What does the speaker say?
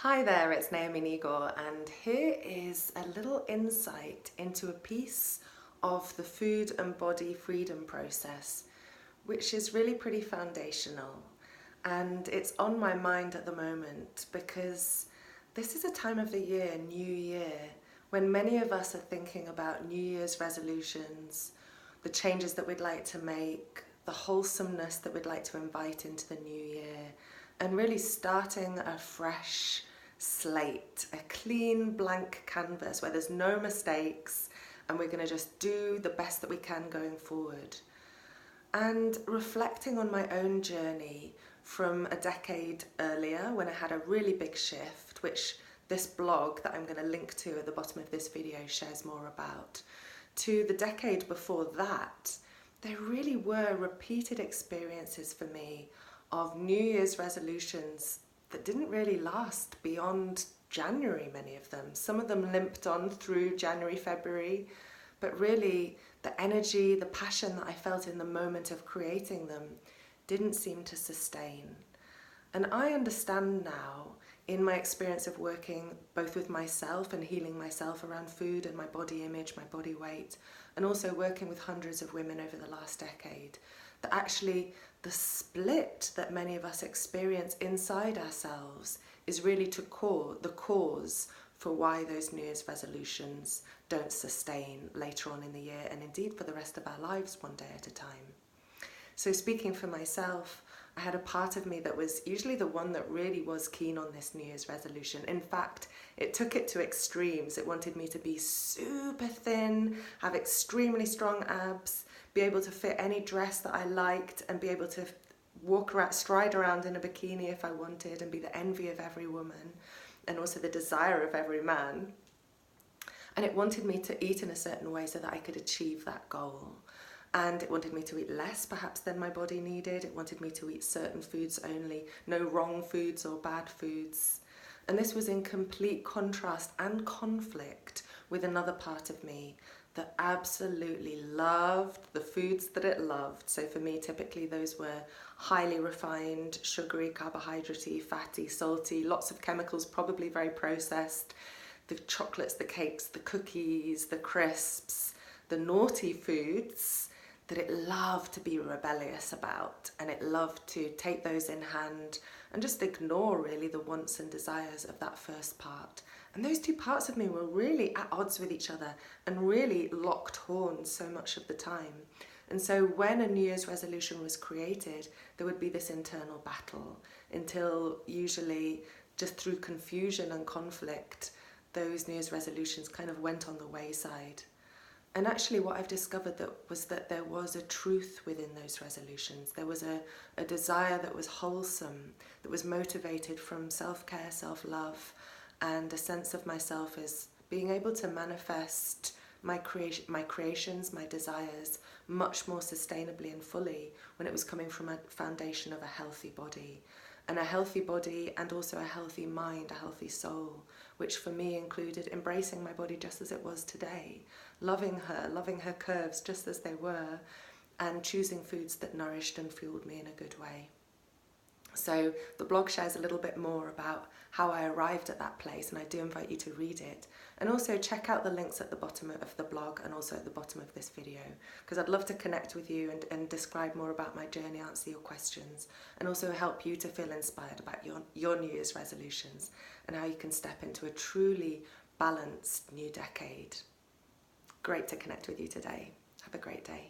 Hi there, it's Naomi Nygaard, and here is a little insight into a piece of the food and body freedom process, which is really pretty foundational. And it's on my mind at the moment because this is a time of the year, New Year, when many of us are thinking about New Year's resolutions, the changes that we'd like to make, the wholesomeness that we'd like to invite into the new year, and really starting a fresh slate, a clean blank canvas where there's no mistakes and we're going to just do the best that we can going forward. And reflecting on my own journey from a decade earlier when I had a really big shift, which this blog that I'm going to link to at the bottom of this video shares more about, to the decade before that, there really were repeated experiences for me of New Year's resolutions that didn't really last beyond January, many of them. Some of them limped on through January, February, but really the energy, the passion that I felt in the moment of creating them didn't seem to sustain. And I understand now, in my experience of working both with myself and healing myself around food and my body image, my body weight, and also working with hundreds of women over the last decade, that actually the split that many of us experience inside ourselves is really the cause for why those New Year's resolutions don't sustain later on in the year, and indeed for the rest of our lives, one day at a time. So speaking for myself, I had a part of me that was usually the one that really was keen on this New Year's resolution. In fact, it took it to extremes. It wanted me to be super thin, have extremely strong abs, be able to fit any dress that I liked, and be able to walk around, stride around in a bikini if I wanted, and be the envy of every woman, and also the desire of every man. And it wanted me to eat in a certain way so that I could achieve that goal. And it wanted me to eat less perhaps than my body needed. It wanted me to eat certain foods only, no wrong foods or bad foods. And this was in complete contrast and conflict with another part of me that absolutely loved the foods that it loved. So for me, typically those were highly refined, sugary, carbohydrate-y, fatty, salty, lots of chemicals, probably very processed. The chocolates, the cakes, the cookies, the crisps, the naughty foods that it loved to be rebellious about, and it loved to take those in hand and just ignore really the wants and desires of that first part. And those two parts of me were really at odds with each other and really locked horns so much of the time. And so when a New Year's resolution was created, there would be this internal battle until usually just through confusion and conflict, those New Year's resolutions kind of went on the wayside. And actually what I've discovered was that there was a truth within those resolutions. There was a desire that was wholesome, that was motivated from self-care, self-love, and a sense of myself as being able to manifest my creations, my desires, much more sustainably and fully when it was coming from a foundation of a healthy body. And a healthy body and also a healthy mind, a healthy soul, which for me included embracing my body just as it was today, loving her curves just as they were, and choosing foods that nourished and fueled me in a good way. So the blog shares a little bit more about how I arrived at that place, and I do invite you to read it. And also check out the links at the bottom of the blog and also at the bottom of this video, because I'd love to connect with you and describe more about my journey, answer your questions, and also help you to feel inspired about your New Year's resolutions and how you can step into a truly balanced new decade. Great to connect with you today. Have a great day.